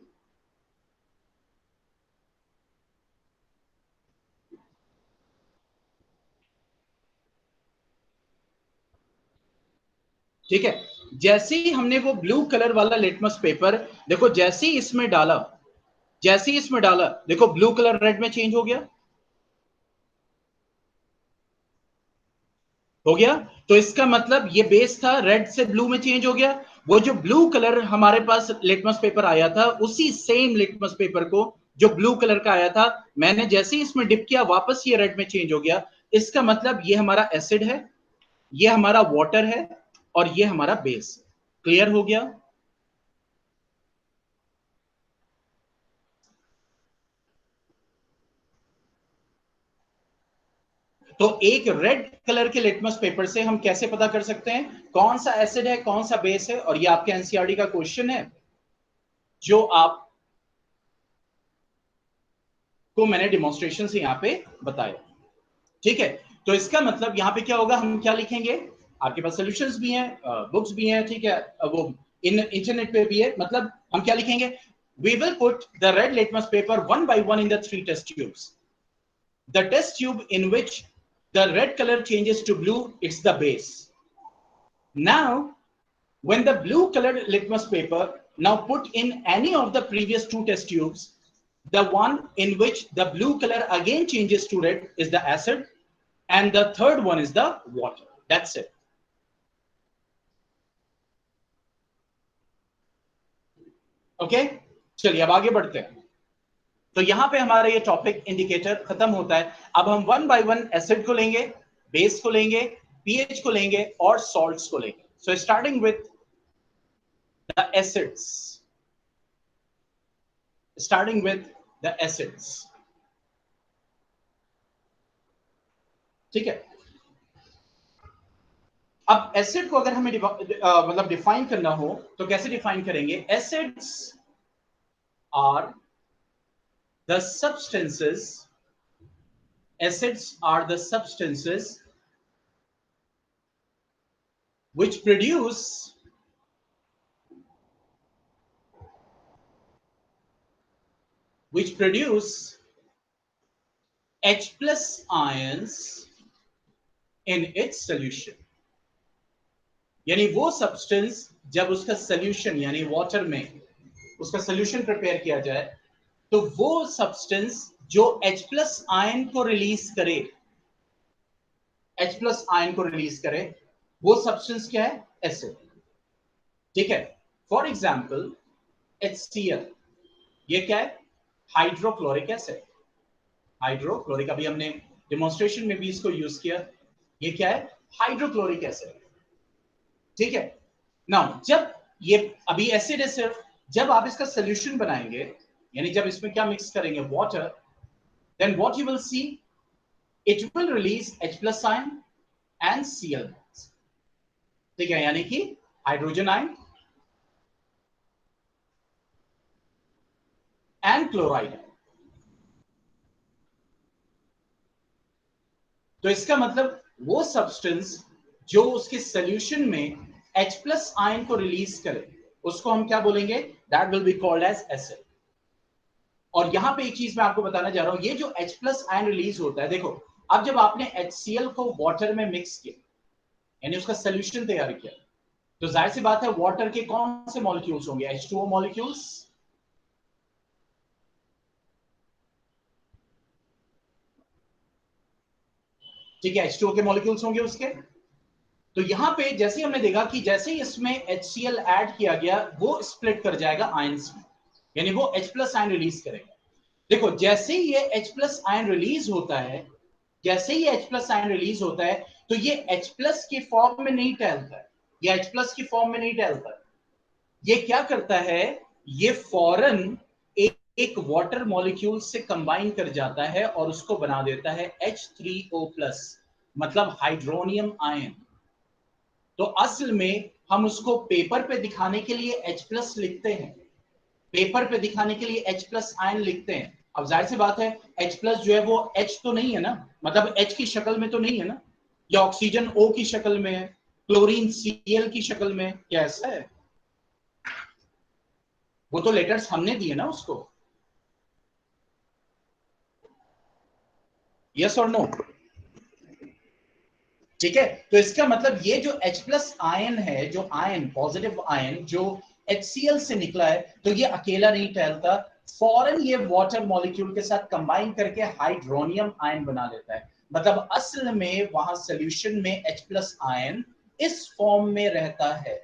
ठीक है, जैसे ही हमने वो ब्लू कलर वाला लिटमस पेपर, देखो जैसे ही इसमें डाला, जैसे ही इसमें डाला देखो ब्लू कलर रेड में चेंज हो गया, हो गया। तो इसका मतलब ये बेस था, रेड से ब्लू में चेंज हो गया। वो जो ब्लू कलर हमारे पास लिटमस पेपर आया था उसी सेम लिटमस पेपर को जो ब्लू कलर का आया था, मैंने जैसे ही इसमें डिप किया वापस ये रेड में चेंज हो गया। इसका मतलब ये हमारा एसिड है, ये हमारा वाटर है और ये हमारा बेस। क्लियर हो गया? तो एक रेड कलर के लिटमस पेपर से हम कैसे पता कर सकते हैं कौन सा एसिड है कौन सा बेस है? और ये आपके एनसीईआरटी का क्वेश्चन है जो आप को मैंने डिमॉन्स्ट्रेशन से यहां पे बताया। ठीक है, तो इसका मतलब यहां पे क्या होगा, हम क्या लिखेंगे, आपके पास सॉल्यूशंस भी हैं, बुक्स भी हैं, ठीक है, वो इन इंटरनेट पे भी है। मतलब हम क्या लिखेंगे, we will put the red litmus paper one by one in the three test tubes. The test tube in which the red color changes to blue, it's the base. Now, when the blue colored litmus paper now put in any of the previous two test tubes, the one in which the blue color again changes to red is the acid, and the third one is the water. That's it. Okay, चलिए अब आगे बढ़ते हैं. तो यहां पे हमारा ये टॉपिक इंडिकेटर खत्म होता है. अब हम वन बाय वन एसिड को लेंगे, बेस को लेंगे, पीएच को लेंगे और सॉल्ट्स को लेंगे. So starting with the acids. Starting with the acids. ठीक है. अब एसिड को अगर हमें मतलब डिफाइन करना हो तो कैसे डिफाइन करेंगे? Acids are the substances, acids are the substances which produce H plus ions in its solution. यानी वो सब्सटेंस जब उसका सोल्यूशन यानी वाटर में उसका सोल्यूशन प्रिपेयर किया जाए तो वो सब्सटेंस जो H प्लस आयन को रिलीज करे, H प्लस आयन को रिलीज करे, वो सब्सटेंस क्या है? एसिड. ठीक है. फॉर एग्जाम्पल HCl, ये क्या है? Hydrochloric acid. हाइड्रोक्लोरिक, अभी हमने डेमोन्स्ट्रेशन में भी इसको यूज किया. ये क्या है? Hydrochloric acid. ठीक है. नाउ जब ये अभी एसिड है सिर्फ, जब आप इसका सोल्यूशन बनाएंगे यानी जब इसमें क्या मिक्स करेंगे? Water, then what you will see, it will release H plus ion and Cl. ठीक है, यानी कि हाइड्रोजन आयन एंड क्लोराइड. तो इसका मतलब वो सब्सटेंस जो उसके सोल्यूशन में H प्लस आयन को रिलीज करे उसको हम क्या बोलेंगे? That will be called as acid. और यहां पे एक चीज मैं आपको बताना जा रहा हूं, ये जो H प्लस आयन रिलीज होता है, देखो अब जब आपने HCl को वाटर में मिक्स किया यानी उसका सोल्यूशन तैयार किया तो जाहिर सी बात है वाटर के कौन से मॉलिक्यूल्स होंगे? H2O molecules. ठीक है, H2O के मॉलिक्यूल्स होंगे उसके. तो यहां पे जैसे हमने देखा कि जैसे ही इसमें HCl ऐड किया गया वो स्प्लिट कर जाएगा आयंस में, यानी वो H प्लस आयन रिलीज करेगा. देखो जैसे ही ये H प्लस आयन रिलीज होता है, जैसे ही H प्लस आयन रिलीज होता है तो ये H प्लस की फॉर्म में नहीं टहलता है, ये H प्लस की फॉर्म में नहीं टहलता है. ये क्या करता है? ये फौरन एक वाटर मॉलिक्यूल से कंबाइन कर जाता है और उसको बना देता है H3O प्लस, मतलब हाइड्रोनियम आयन. तो असल में हम उसको पेपर पे दिखाने के लिए H प्लस लिखते हैं, पेपर पे दिखाने के लिए H प्लस आयन लिखते हैं. अब जाहिर सी बात है H प्लस जो है वो H तो नहीं है ना, मतलब H की शक्ल में तो नहीं है ना, या ऑक्सीजन O की शक्ल में है, क्लोरीन Cl की शक्ल में, क्या ऐसा है? वो तो लेटर्स हमने दिए ना उसको. यस और नो? ठीक है. तो इसका मतलब ये जो H प्लस आयन है, जो आयन पॉजिटिव आयन जो HCl से निकला है, तो ये अकेला नहीं टहलता, फौरन ये वाटर मॉलिक्यूल के साथ कंबाइन करके हाइड्रोनियम आयन बना लेता है. मतलब असल में वहां सॉल्यूशन में H प्लस आयन इस फॉर्म में रहता है,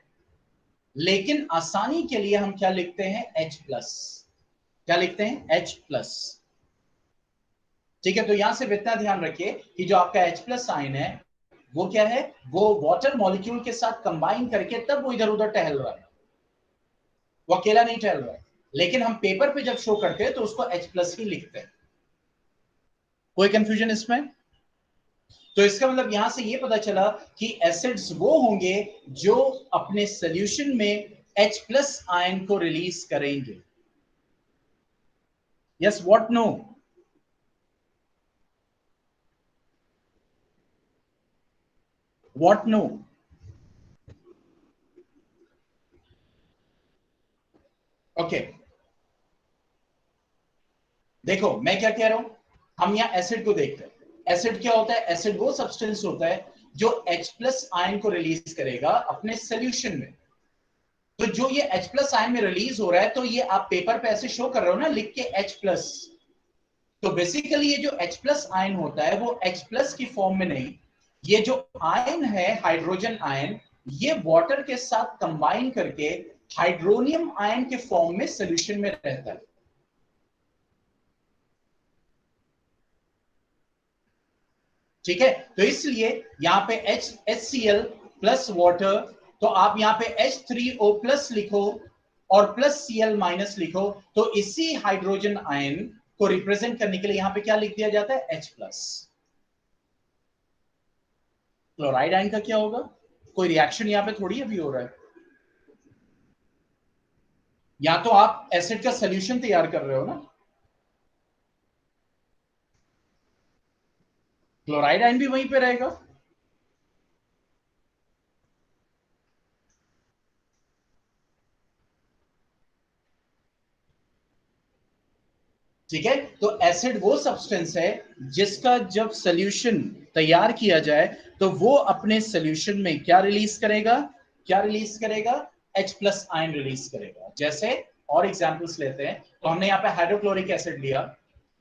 लेकिन आसानी के लिए हम क्या लिखते हैं? H plus. क्या लिखते हैं? H plus. ठीक है. तो यहां से इतना ध्यान रखिए कि जो आपका H प्लस आयन है वो क्या है? वो वाटर मॉलिक्यूल के साथ कंबाइन करके तब वो इधर उधर टहल रहा है, वो अकेला नहीं टहल रहा है. लेकिन हम पेपर पे जब शो करते हैं तो उसको H प्लस ही लिखते हैं. कोई कंफ्यूजन इसमें? तो इसका मतलब यहां से ये पता चला कि एसिड्स वो होंगे जो अपने सोल्यूशन में H प्लस आयन को रिलीज करेंगे. Yes, what, no? What, no? Okay. देखो मैं क्या कह रहा हूं, हम यहाँ एसिड को देखते हैं। एसिड क्या होता है? एसिड वो सब्सटेंस होता है जो H+ आयन को रिलीज करेगा अपने सोल्यूशन में। तो जो ये H+ आयन में रिलीज हो रहा है, तो ये आप पेपर पे ऐसे शो कर रहे हो ना लिख के H+। तो बेसिकली ये जो H+ आयन होता है वो H+ की फॉर्म में नहीं, ये जो आयन है हाइड्रोजन आयन, ये वाटर के साथ कंबाइन करके हाइड्रोनियम आयन के फॉर्म में सॉल्यूशन में रहता है। ठीक है, तो इसलिए यहां पे HCl प्लस वाटर, तो आप यहां पे H3O प्लस लिखो और प्लस Cl माइनस लिखो, तो इसी हाइड्रोजन आयन को रिप्रेजेंट करने के लिए यहां पे क्या लिख दिया जाता है? H+। क्लोराइड आयन का क्या होगा? कोई रिएक्शन यहां पे थोड़ी अभी हो रहा है, या तो आप एसिड का सॉल्यूशन तैयार कर रहे हो ना। क्लोराइड आयन भी वहीं पे रहेगा। ठीक है, तो एसिड वो सब्सटेंस है जिसका जब सॉल्यूशन तैयार किया जाए तो वो अपने सॉल्यूशन में क्या रिलीज करेगा? क्या रिलीज करेगा? H+ आयन रिलीज करेगा। जैसे और एग्जांपल्स लेते हैं, तो हमने यहाँ पे हाइड्रोक्लोरिक एसिड लिया,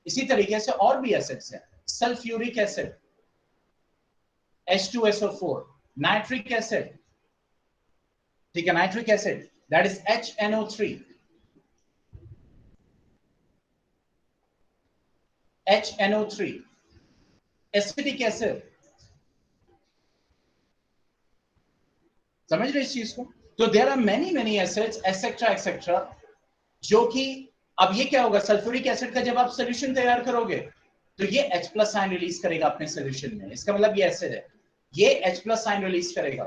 इसी तरीके से और भी एसिड्स हैं। Sulphuric acid H2SO4, nitric acid, ठीक है, nitric acid that is HNO3, HNO3, acetic acid. समझ रहे इस चीज को? तो there are many many acids etcetera etcetera, जो कि अब ये क्या होगा? सल्फ्यूरिक एसिड का जब आप सोल्यूशन तैयार करोगे तो ये H+ आयन रिलीज करेगा अपने सोल्यूशन में। इसका मतलब ये एसिड है, ये H+ आयन रिलीज करेगा,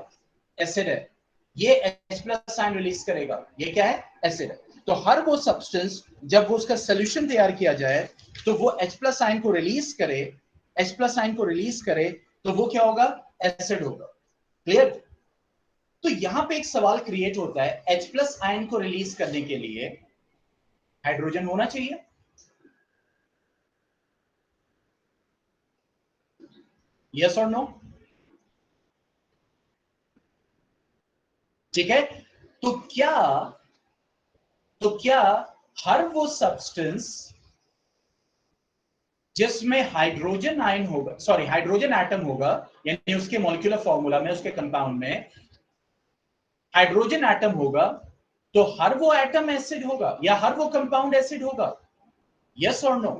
एसिड है। ये H+ आयन रिलीज करेगा, ये क्या है? एसिड है। तो हर वो सब्सटेंस जब वो उसका सोल्यूशन तैयार किया जाए तो वो H+ आयन को रिलीज करे, H+ आयन को रिलीज करे, तो वो क्या होगा? एसिड होगा। क्लियर? तो यहां पे एक सवाल क्रिएट होता है, H+ आयन को रिलीज करने के लिए हाइड्रोजन होना चाहिए। यस और नो? ठीक है, तो क्या तो क्या हर वो सब्सटेंस जिसमें हाइड्रोजन आयन होगा, सॉरी हाइड्रोजन एटम होगा, यानी उसके मॉलिक्यूलर फॉर्मूला में, उसके कंपाउंड में हाइड्रोजन एटम होगा, तो हर वो एटम एसिड होगा या हर वो कंपाउंड एसिड होगा? यस और नो?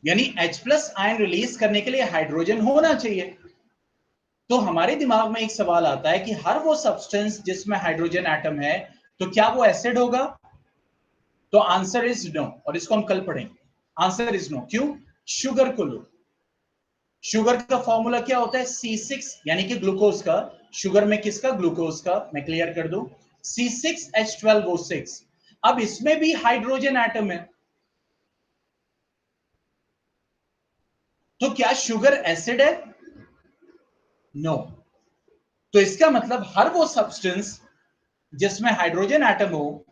यानी H+ आयन रिलीज करने के लिए हाइड्रोजन होना चाहिए। तो हमारे दिमाग में एक सवाल आता है कि हर वो सब्सटेंस जिसमें हाइड्रोजन एटम है, तो क्या वो एसिड होगा? तो आंसर इज नो, और इसको हम कल पढ़ेंगे। Answer is no. क्यों? शुगर को लो, शुगर का फॉर्मूला क्या होता है? C6, यानी कि ग्लूकोज का। शुगर में किसका? ग्लूकोज का। मैं क्लियर कर दूं, C6H12O6। अब इसमें भी हाइड्रोजन एटम है, तो क्या शुगर एसिड है? नो। तो इसका मतलब हर वो सब्सटेंस जिसमें हाइड्रोजन एटम हो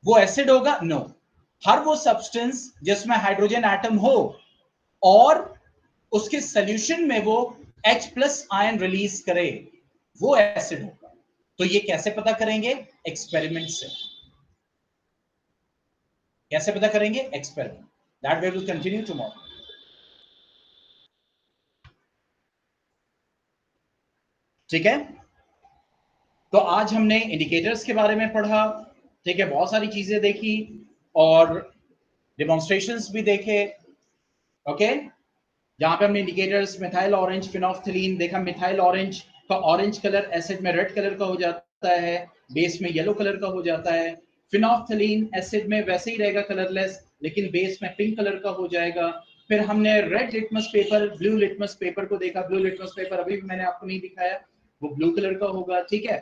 वो एसिड होगा? नो। हर वो सब्सटेंस जिसमें हाइड्रोजन एटम हो और उसके सॉल्यूशन में वो H+ आयन रिलीज करे, वो एसिड होगा। तो ये कैसे पता करेंगे? एक्सपेरिमेंट से। कैसे पता करेंगे? Experiment. That way will continue tomorrow. ठीक है, तो आज हमने इंडिकेटर्स के बारे में पढ़ा, ठीक है, बहुत सारी चीजें देखी और डेमोन्स्ट्रेशंस भी देखे। ओके, जहां पे हमने इंडिकेटर्स मिथाइल ऑरेंज, फिनोल्फथलीन देखा। मिथाइल ऑरेंज का ऑरेंज कलर एसिड में रेड कलर का हो जाता है, बेस में येलो कलर का हो जाता है। फिनोल्फथलीन एसिड में वैसे ही रहेगा कलरलेस, लेकिन बेस में पिंक कलर का हो जाएगा। फिर हमने red litmus paper, blue litmus paper को देखा। ब्लू लिटमस पेपर अभी भी मैंने आपको नहीं दिखाया, वो ब्लू कलर का होगा। ठीक है,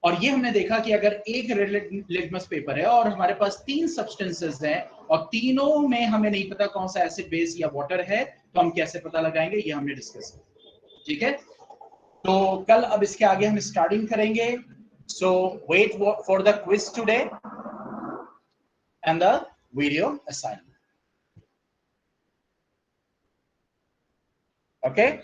और ये हमने देखा कि अगर एक रेड लिटमस पेपर है और हमारे पास 3 सब्सटेंसेस हैं और तीनों में हमें नहीं पता कौन सा एसिड, बेस या वाटर है, तो हम कैसे पता लगाएंगे, ये हमने डिस्कस किया। ठीक है, तो कल अब इसके आगे हम स्टार्टिंग करेंगे। So wait for the quiz today and the video assignment. Okay.